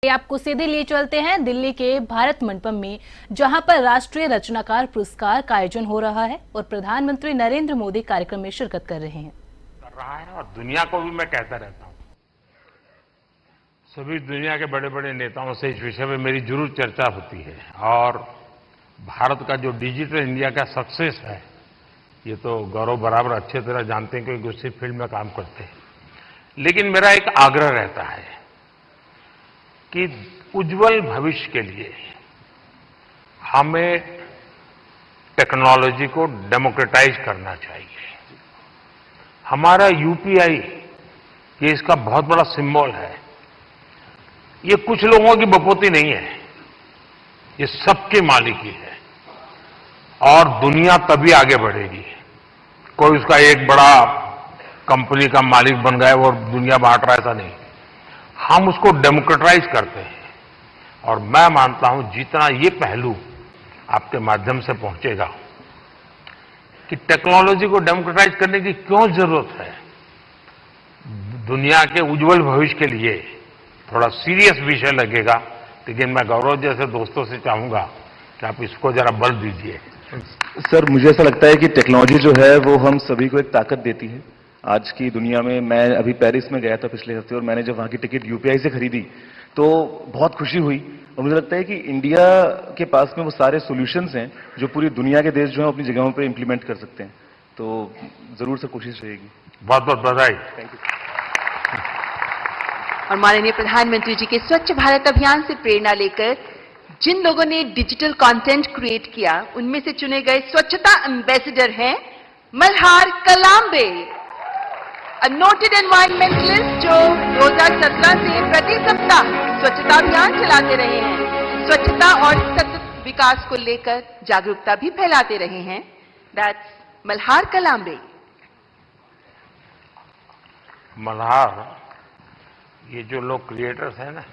आपको सीधे ले चलते हैं दिल्ली के भारत मंडपम में, जहां पर राष्ट्रीय रचनाकार पुरस्कार का आयोजन हो रहा है और प्रधानमंत्री नरेंद्र मोदी कार्यक्रम में शिरकत कर रहे हैं। और दुनिया को भी मैं कहता रहता हूं, सभी दुनिया के बड़े बड़े नेताओं से इस विषय में मेरी जरूर चर्चा होती है और भारत का जो डिजिटल इंडिया का सक्सेस है, ये तो गौरव बराबर अच्छे तरह जानते हैं क्योंकि उसी फील्ड में काम करते हैं। लेकिन मेरा एक आग्रह रहता है कि उज्जवल भविष्य के लिए हमें टेक्नोलॉजी को डेमोक्रेटाइज करना चाहिए। हमारा यूपीआई ये इसका बहुत बड़ा सिंबल है। ये कुछ लोगों की बपोती नहीं है, ये सबके मालिकी है और दुनिया तभी आगे बढ़ेगी। कोई उसका एक बड़ा कंपनी का मालिक बन गया और दुनिया बांट रहा है, ऐसा नहीं। हम उसको डेमोक्रेटाइज करते हैं और मैं मानता हूं जितना ये पहलू आपके माध्यम से पहुंचेगा कि टेक्नोलॉजी को डेमोक्रेटाइज करने की क्यों जरूरत है, दुनिया के उज्जवल भविष्य के लिए थोड़ा सीरियस विषय लगेगा। लेकिन मैं गौरव जैसे दोस्तों से चाहूंगा कि आप इसको जरा बल दीजिए। सर, मुझे ऐसा लगता है कि टेक्नोलॉजी जो है वो हम सभी को एक ताकत देती है आज की दुनिया में। मैं अभी पेरिस में गया था पिछले हफ्ते और मैंने जब वहां की टिकट यूपीआई से खरीदी तो बहुत खुशी हुई और मुझे लगता है कि इंडिया के पास में वो सारे सॉल्यूशंस हैं जो पूरी दुनिया के देश जो है अपनी जगहों पर इंप्लीमेंट कर सकते हैं। तो जरूर से कोशिश रहेगी। बहुत बहुत बधाई। Thank you. और माननीय प्रधानमंत्री जी के स्वच्छ भारत अभियान से प्रेरणा लेकर जिन लोगों ने डिजिटल कंटेंट क्रिएट किया, उनमें से चुने गए स्वच्छता एम्बेसडर हैं मल्हार कलाम्बे, नोटेड एनवायरमेंटलिस्ट जो 2017 से प्रति सप्ताह स्वच्छता अभियान चलाते रहे हैं, स्वच्छता और सतत विकास को लेकर जागरूकता भी फैलाते रहे हैं। दैट्स मल्हार कलाम्बे। मल्हार, ये जो लोग क्रिएटर्स हैं ना,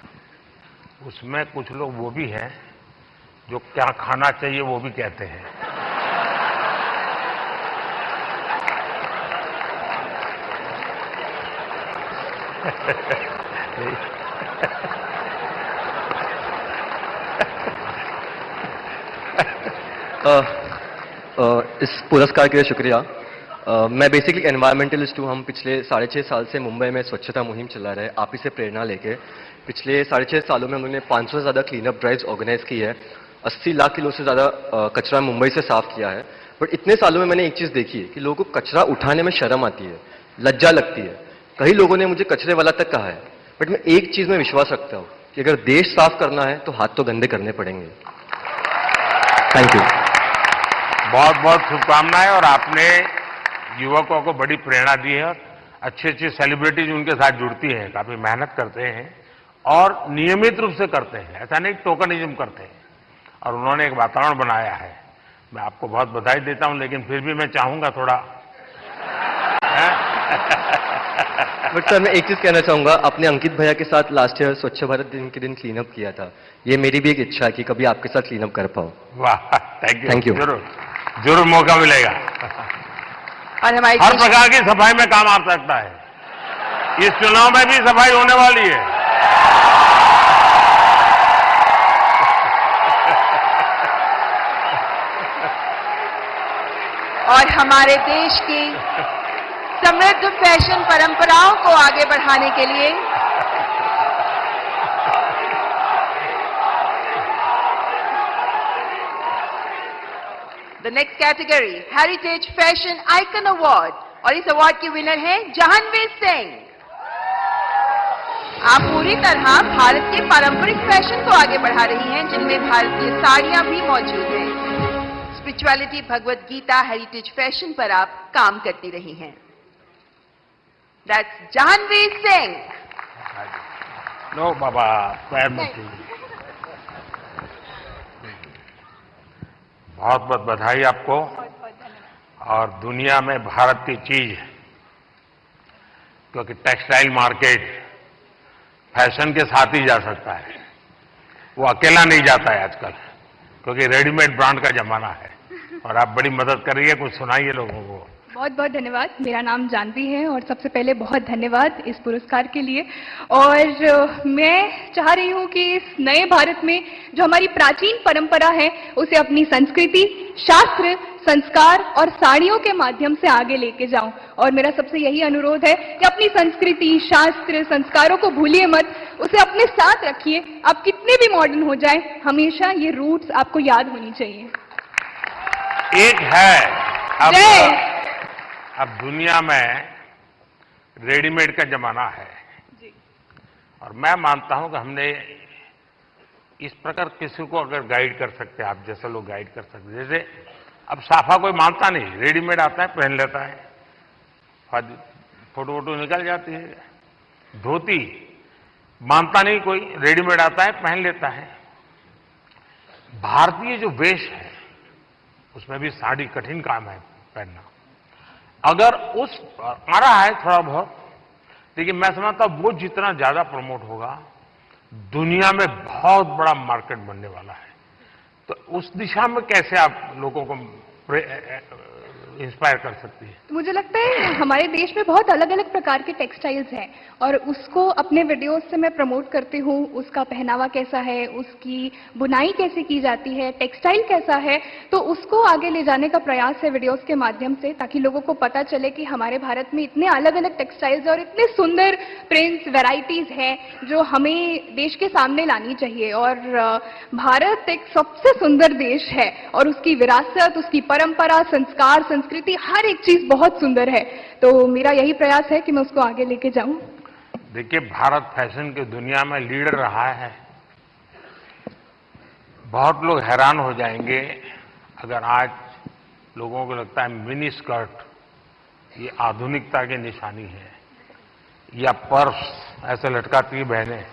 उसमें कुछ लोग वो भी हैं जो क्या खाना चाहिए वो भी कहते हैं। इस पुरस्कार के लिए शुक्रिया। मैं बेसिकली एनवायरमेंटलिस्ट हूँ। हम पिछले 6.5 साल से मुंबई में स्वच्छता मुहिम चला रहे हैं, आप ही से प्रेरणा लेके। पिछले 6.5 सालों में उन्होंने 500 से ज़्यादा क्लीनअप ड्राइव्स ऑर्गेनाइज की है, 80 लाख किलो से ज़्यादा कचरा मुंबई से साफ किया है। बट इतने सालों में मैंने एक चीज़ देखी है कि लोगों को कचरा उठाने में शर्म आती है, लज्जा लगती है। कई लोगों ने मुझे कचरे वाला तक कहा है। बट मैं एक चीज़ में विश्वास रखता हूँ कि अगर देश साफ करना है तो हाथ तो गंदे करने पड़ेंगे। Thank you. बहुत बहुत शुभकामनाएं। और आपने युवकों को बड़ी प्रेरणा दी है और अच्छी अच्छी सेलिब्रिटीज उनके साथ जुड़ती हैं, काफी मेहनत करते हैं और नियमित रूप से करते हैं, ऐसा नहीं टोकनिज्म करते हैं। और उन्होंने एक वातावरण बनाया है। मैं आपको बहुत बधाई देता हूं, लेकिन फिर भी मैं चाहूंगा थोड़ा बट सर, मैं एक चीज कहना चाहूंगा, अपने अंकित भैया के साथ लास्ट ईयर स्वच्छ भारत दिन के दिन क्लीनअप किया था। ये मेरी भी एक इच्छा है कि कभी आपके साथ क्लीनअप कर पाऊं। वाह, थैंक यू। जरूर जरूर मौका मिलेगा। और हमारी हर प्रकार की सफाई में काम आ सकता है। इस चुनाव में भी सफाई होने वाली है। और हमारे देश की समृद्ध फैशन परंपराओं को आगे बढ़ाने के लिए the next category heritage fashion icon award, और इस अवार्ड के विनर हैं जहानवीर सिंह। आप पूरी तरह भारत के पारंपरिक फैशन को आगे बढ़ा रही हैं, जिनमें भारतीय साड़ियां भी मौजूद हैं। Spirituality, Bhagavad Gita, heritage fashion पर आप काम करती रही हैं। दैट्स जहानवीर सिंह। लो बाबा, पैर मत छूइए। बहुत बहुत बधाई आपको। और दुनिया में भारत की चीज, क्योंकि टेक्सटाइल मार्केट फैशन के साथ ही जा सकता है, वो अकेला नहीं जाता है आजकल, क्योंकि रेडीमेड ब्रांड का जमाना है। और आप बड़ी मदद कर रही है, कुछ सुनाइए लोगों को। बहुत बहुत धन्यवाद। मेरा नाम जानवी है और सबसे पहले बहुत धन्यवाद इस पुरस्कार के लिए। और मैं चाह रही हूँ कि इस नए भारत में जो हमारी प्राचीन परंपरा है उसे अपनी संस्कृति, शास्त्र, संस्कार और साड़ियों के माध्यम से आगे लेके जाऊं। और मेरा सबसे यही अनुरोध है कि अपनी संस्कृति, शास्त्र, संस्कारों को भूलिए मत, उसे अपने साथ रखिए। आप कितने भी मॉडर्न हो जाए, हमेशा ये रूट्स आपको याद होनी चाहिए। एक है जय। अब दुनिया में रेडीमेड का जमाना है जी। और मैं मानता हूं कि हमने इस प्रकार किसी को अगर गाइड कर सकते हैं, आप जैसे लोग गाइड कर सकते हैं। जैसे अब साफा कोई मानता नहीं, रेडीमेड आता है पहन लेता है, फोटो वोटो निकल जाती है। धोती मानता नहीं कोई, रेडीमेड आता है पहन लेता है। भारतीय जो वेश है उसमें भी साड़ी कठिन काम है पहनना। अगर उस आ रहा है थोड़ा बहुत, लेकिन मैं समझता हूं वो जितना ज्यादा प्रमोट होगा, दुनिया में बहुत बड़ा मार्केट बनने वाला है। तो उस दिशा में कैसे आप लोगों को इंस्पायर कर सकती है? तो मुझे लगता है हमारे देश में बहुत अलग अलग प्रकार के टेक्सटाइल्स हैं और उसको अपने वीडियोस से मैं प्रमोट करती हूँ। उसका पहनावा कैसा है, उसकी बुनाई कैसे की जाती है, टेक्सटाइल कैसा है, तो उसको आगे ले जाने का प्रयास है वीडियोस के माध्यम से, ताकि लोगों को पता चले कि हमारे भारत में इतने अलग अलग टेक्सटाइल्स और इतने सुंदर प्रिंट्स, वेराइटीज हैं जो हमें देश के सामने लानी चाहिए। और भारत एक सबसे सुंदर देश है और उसकी विरासत, उसकी परंपरा, संस्कार, संस्कृति, हर एक चीज बहुत सुंदर है। तो मेरा यही प्रयास है कि मैं उसको आगे लेके जाऊं। देखिए, भारत फैशन की दुनिया में लीडर रहा है। बहुत लोग हैरान हो जाएंगे अगर आज लोगों को लगता है मिनी स्कर्ट ये आधुनिकता की निशानी है, या पर्स ऐसे लटकाती बहनें।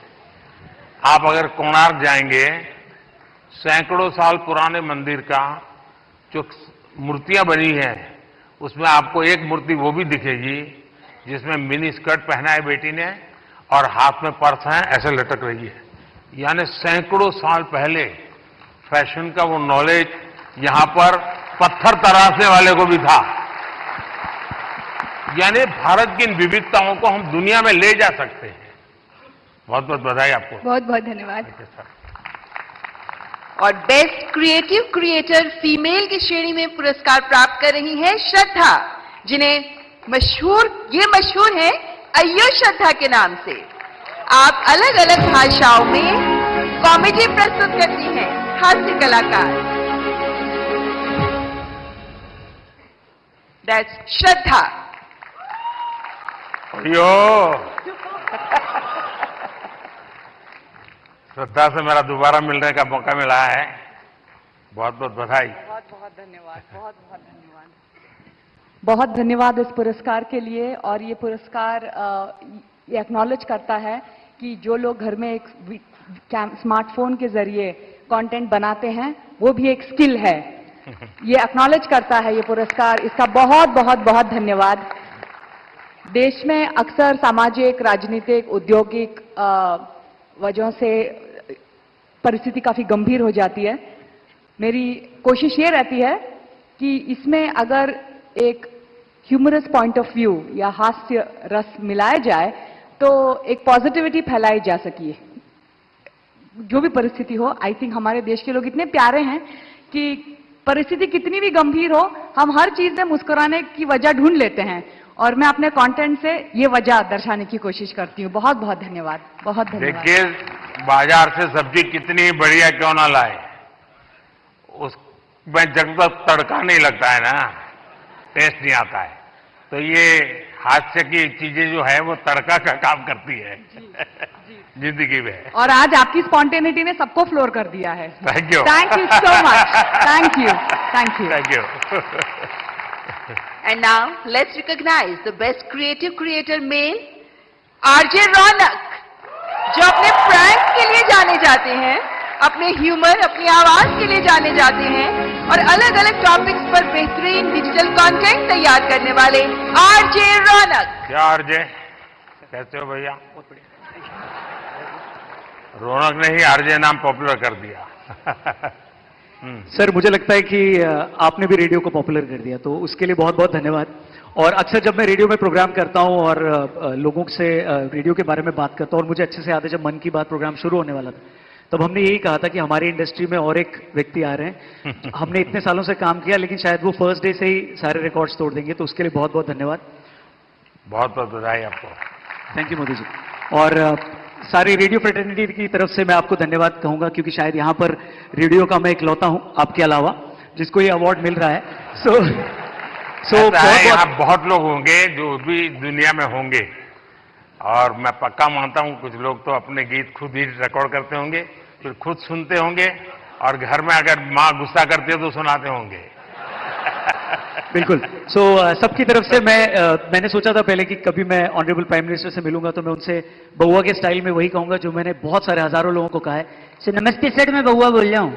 आप अगर कोणार्क जाएंगे, सैकड़ों साल पुराने मंदिर का जो मूर्तियां बनी हैं, उसमें आपको एक मूर्ति वो भी दिखेगी जिसमें मिनी स्कर्ट पहना है बेटी ने और हाथ में पर्स है, ऐसे लटक रही है। यानी सैकड़ों साल पहले फैशन का वो नॉलेज यहां पर पत्थर तराशने वाले को भी था। यानी भारत की इन विविधताओं को हम दुनिया में ले जा सकते हैं। बहुत बहुत बधाई आपको। बहुत बहुत धन्यवाद। और बेस्ट क्रिएटिव क्रिएटर फीमेल की श्रेणी में पुरस्कार प्राप्त कर रही हैं श्रद्धा, जिन्हें ये मशहूर है अय्यो श्रद्धा के नाम से। आप अलग अलग भाषाओं में कॉमेडी प्रस्तुत करती हैं, हास्य कलाकार। दैट्स श्रद्धा। अय्यो श्रद्धा से मेरा दोबारा मिलने का मौका मिला है। बहुत बहुत बधाई। बहुत बहुत धन्यवाद। बहुत बहुत धन्यवाद। बहुत धन्यवाद इस पुरस्कार के लिए। और ये पुरस्कार ये एक्नॉलेज करता है कि जो लोग घर में एक स्मार्टफोन के जरिए कंटेंट बनाते हैं वो भी एक स्किल है। ये एक्नॉलेज करता है ये पुरस्कार। इसका बहुत बहुत बहुत धन्यवाद। देश में अक्सर सामाजिक, राजनीतिक, औद्योगिक वजहों से परिस्थिति काफी गंभीर हो जाती है। मेरी कोशिश ये रहती है कि इसमें अगर एक ह्यूमरस पॉइंट ऑफ व्यू या हास्य रस मिलाया जाए तो एक पॉजिटिविटी फैलाई जा सके। जो भी परिस्थिति हो, आई थिंक हमारे देश के लोग इतने प्यारे हैं कि परिस्थिति कितनी भी गंभीर हो, हम हर चीज में मुस्कुराने की वजह ढूंढ लेते हैं। और मैं अपने कंटेंट से ये वजह दर्शाने की कोशिश करती हूँ। बहुत बहुत धन्यवाद। बहुत धन्यवाद। देखिए, बाजार से सब्जी कितनी बढ़िया क्यों ना लाए, उसमें जब तक तड़का नहीं लगता है ना, टेस्ट नहीं आता है। तो ये हास्य की चीजें जो है वो तड़का का काम करती है जिंदगी में। और आज आपकी स्पॉन्टेनिटी ने सबको फ्लोर कर दिया है। Thank you. Thank you so much. Thank you. Thank you. Thank you. And now let's recognize the best creative creator male, RJ Raunak, जो अपने प्रैंक के लिए जाने जाते हैं, अपने ह्यूमर, अपनी आवाज के लिए जाने जाते हैं और अलग अलग टॉपिक्स पर बेहतरीन डिजिटल कंटेंट तैयार करने वाले आरजे रौनक। क्या आरजे, कैसे हो भैया? रौनक ने ही आरजे नाम पॉपुलर कर दिया। सर मुझे लगता है कि आपने भी रेडियो को पॉपुलर कर दिया, तो उसके लिए बहुत बहुत धन्यवाद। और अक्सर जब मैं रेडियो में प्रोग्राम करता हूं और लोगों से रेडियो के बारे में बात करता हूं, और मुझे अच्छे से याद है जब मन की बात प्रोग्राम शुरू होने वाला था, तब हमने यही कहा था कि हमारी इंडस्ट्री में और एक व्यक्ति आ रहे हैं। हमने इतने सालों से काम किया, लेकिन शायद वो फर्स्ट डे से ही सारे रिकॉर्ड्स तोड़ देंगे, तो उसके लिए बहुत बहुत धन्यवाद। बहुत बहुत बधाई आपको। Thank you Modi ji. और सारी रेडियो फ्रेटर्निटी की तरफ से मैं आपको धन्यवाद कहूंगा, क्योंकि शायद यहां पर रेडियो का मैं इकलौता हूं आपके अलावा जिसको ये अवार्ड मिल रहा है। यहाँ बहुत लोग होंगे जो भी दुनिया में होंगे, और मैं पक्का मानता हूं कुछ लोग तो अपने गीत खुद ही रिकॉर्ड करते होंगे, फिर खुद सुनते होंगे, और घर में अगर माँ गुस्सा करती है तो सुनाते होंगे। बिल्कुल। सबकी तरफ से मैंने सोचा था पहले कि कभी मैं ऑनरेबल प्राइम मिनिस्टर से मिलूंगा तो मैं उनसे बउआ के स्टाइल में वही कहूंगा जो मैंने बहुत सारे हजारों लोगों को कहा है, नमस्ते सर मैं बउआ बोल रहा हूं।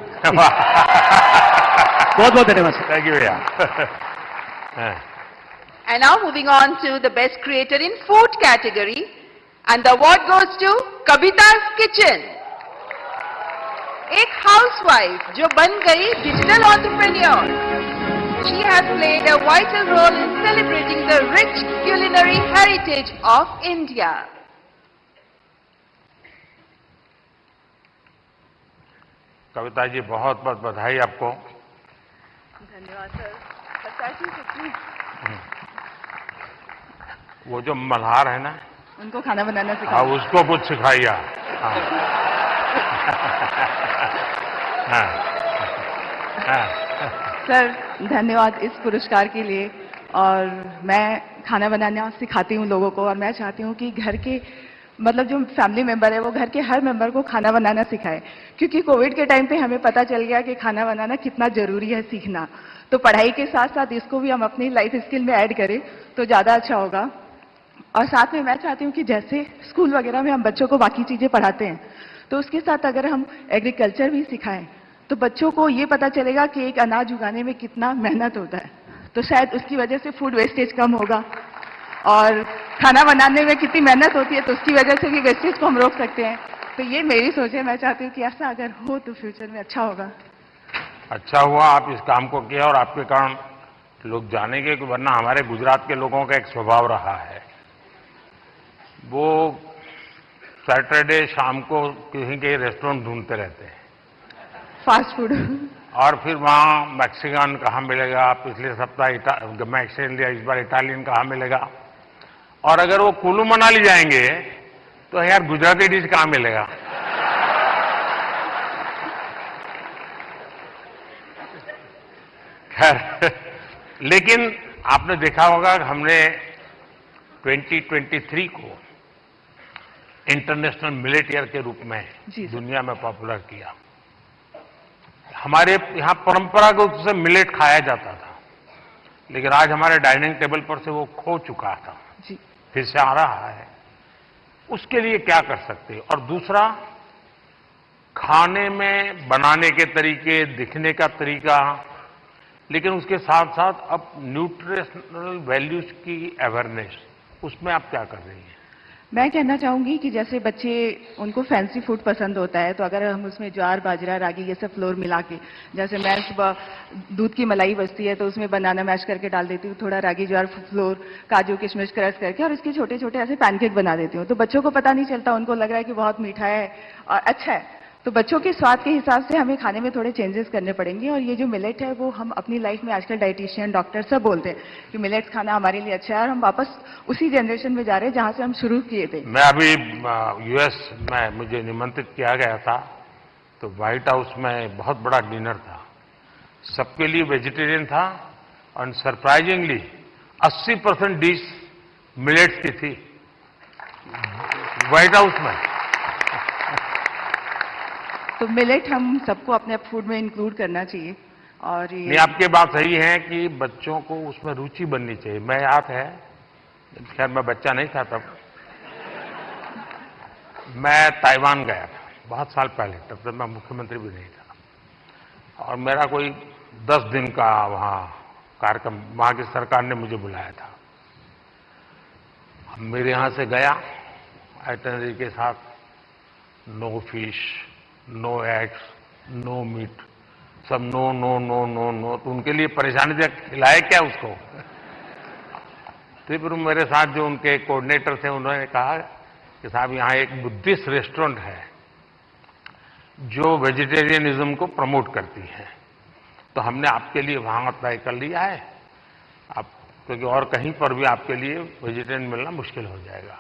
बहुत बहुत धन्यवाद सर। थैंक यू भैया। And now moving on to the best creator in food category, and the award goes to Kavita's Kitchen. एक हाउसवाइफ जो बन गई digital entrepreneur. She has played a vital role in celebrating the rich culinary heritage of India. Kavita ji बहुत बहुत बधाई आपको। धन्यवाद sir. Prakash ji सच्ची वो जो मल्हार है ना, उनको खाना बनाना हाँ सिखाओ। उसको कुछ सिखाइए। हाँ। हाँ। हाँ। सर धन्यवाद इस पुरस्कार के लिए। और मैं खाना बनाना सिखाती हूँ लोगों को, और मैं चाहती हूँ कि घर के मतलब जो फैमिली मेंबर है वो घर के हर मेंबर को खाना बनाना सिखाए, क्योंकि कोविड के टाइम पे हमें पता चल गया कि खाना बनाना कितना जरूरी है सीखना। तो पढ़ाई के साथ साथ इसको भी हम अपनी लाइफ स्किल में ऐड करें तो ज़्यादा अच्छा होगा। और साथ में मैं चाहती हूँ कि जैसे स्कूल वगैरह में हम बच्चों को बाकी चीज़ें पढ़ाते हैं, तो उसके साथ अगर हम एग्रीकल्चर भी सिखाएं तो बच्चों को ये पता चलेगा कि एक अनाज उगाने में कितना मेहनत होता है, तो शायद उसकी वजह से फूड वेस्टेज कम होगा। और खाना बनाने में कितनी मेहनत होती है तो उसकी वजह से भी वेस्टेज को हम रोक सकते हैं। तो ये मेरी सोच है, मैं चाहती हूँ कि ऐसा अगर हो तो फ्यूचर में अच्छा होगा। अच्छा हुआ आप इस काम को किया, और आपके कारण लोग जानेंगे कि वरना हमारे गुजरात के लोगों का एक स्वभाव रहा है, वो सैटरडे शाम को कहीं के रेस्टोरेंट ढूंढते रहते हैं फास्ट फूड। और फिर वहाँ मैक्सिकन कहाँ मिलेगा, पिछले सप्ताह मैक्सिकन लिया, इस बार इटालियन कहाँ मिलेगा। और अगर वो कुल्लू मनाली जाएंगे तो यार गुजराती डिश कहाँ मिलेगा। खैर, लेकिन आपने देखा होगा कि हमने 2023 को इंटरनेशनल मिलेट ईयर के रूप में दुनिया में पॉपुलर किया। हमारे यहाँ परंपरागत रूप से मिलेट खाया जाता था, लेकिन आज हमारे डाइनिंग टेबल पर से वो खो चुका था, फिर से आ रहा है। उसके लिए क्या कर सकते हैं? और दूसरा, खाने में बनाने के तरीके, दिखने का तरीका, लेकिन उसके साथ साथ अब न्यूट्रिशनल वैल्यूज की अवेयरनेस, उसमें आप क्या कर रही हैं? मैं कहना चाहूंगी कि जैसे बच्चे उनको फैंसी फूड पसंद होता है, तो अगर हम उसमें ज्वार बाजरा रागी ये सब फ्लोर मिला के, जैसे मैं सुबह दूध की मलाई बचती है तो उसमें बनाना मैश करके डाल देती हूँ, थोड़ा रागी ज्वार फ्लोर काजू किशमिश क्रश करके, और इसके छोटे छोटे ऐसे पैनकेक बना देती हूँ। तो बच्चों को पता नहीं चलता, उनको लग रहा है कि बहुत मीठा है और अच्छा है। तो बच्चों के स्वाद के हिसाब से हमें खाने में थोड़े चेंजेस करने पड़ेंगे। और ये जो मिलेट है वो हम अपनी लाइफ में आजकल डाइटिशियन डॉक्टर सब बोलते हैं कि मिलेट्स खाना हमारे लिए अच्छा है, और हम वापस उसी जनरेशन में जा रहे हैं जहां से हम शुरू किए थे। मैं अभी यूएस में मुझे निमंत्रित किया गया था, तो व्हाइट हाउस में बहुत बड़ा डिनर था, सबके लिए वेजिटेरियन था, और सरप्राइजिंगली 80% डिश मिलेट्स की थी व्हाइट हाउस में। तो मिलेट हम सबको अपने फूड में इंक्लूड करना चाहिए। और ये नहीं, आपकी बात सही है कि बच्चों को उसमें रुचि बननी चाहिए। मैं याद है, खैर मैं बच्चा नहीं था तब, मैं ताइवान गया था बहुत साल पहले, तब तक मैं मुख्यमंत्री भी नहीं था, और मेरा कोई 10 दिन का वहाँ कार्यक्रम, वहाँ की सरकार ने मुझे बुलाया था। मेरे यहाँ से गया आइटनरी के साथ, no fish, no eggs, no meat, सब no no no no no, तो उनके लिए परेशानी थी, खिलाए क्या उसको। तो फिर मेरे साथ जो उनके कोऑर्डिनेटर थे उन्होंने कहा कि साहब यहाँ एक बुद्धिस्ट रेस्टोरेंट है जो वेजिटेरियनिज्म को प्रमोट करती है, तो हमने आपके लिए वहां तय कर लिया है, आप क्योंकि और कहीं पर भी आपके लिए वेजिटेरियन मिलना मुश्किल हो जाएगा।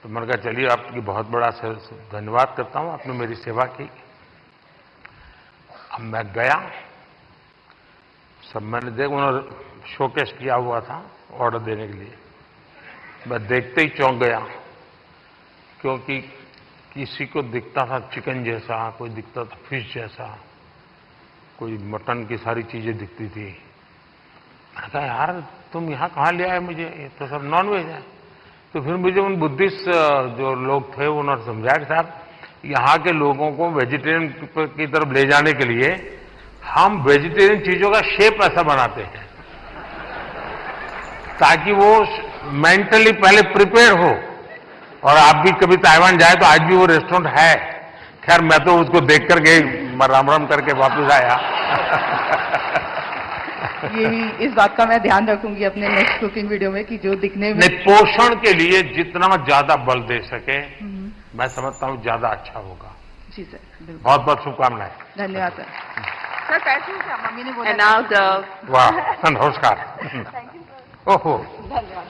तो मैंने कहा चलिए आपकी बहुत बड़ा धन्यवाद करता हूं, आपने मेरी सेवा की। अब मैं गया, सब मैंने देखा, उन्होंने शोकेस किया हुआ था ऑर्डर देने के लिए, मैं देखते ही चौंक गया, क्योंकि किसी को दिखता था चिकन जैसा, कोई दिखता था फिश जैसा, कोई मटन की सारी चीजें दिखती थी। मैंने कहा यार तुम यहाँ कहाँ ले आए मुझे, ये तो सब नॉनवेज है। तो फिर मुझे उन बुद्धिस्ट जो लोग थे उन्होंने समझाया कि साहब यहाँ के लोगों को वेजिटेरियन की तरफ ले जाने के लिए हम वेजिटेरियन चीजों का शेप ऐसा बनाते हैं ताकि वो मेंटली पहले प्रिपेयर हो। और आप भी कभी ताइवान जाए तो आज भी वो रेस्टोरेंट है, खैर मैं तो उसको देख करके राम राम करके वापस आया। ये भी, इस बात का मैं ध्यान रखूंगी अपने नेक्स्ट कुकिंग वीडियो में कि जो दिखने में नहीं, पोषण के लिए जितना ज्यादा बल दे सके मैं समझता हूं ज्यादा अच्छा होगा। जी सर, बिल्कुल। बहुत बहुत शुभकामनाएं। धन्यवाद सर। सर पैसे क्या मम्मी ने बोला? And now the वाह, नमस्कार। ओहो, धन्यवाद।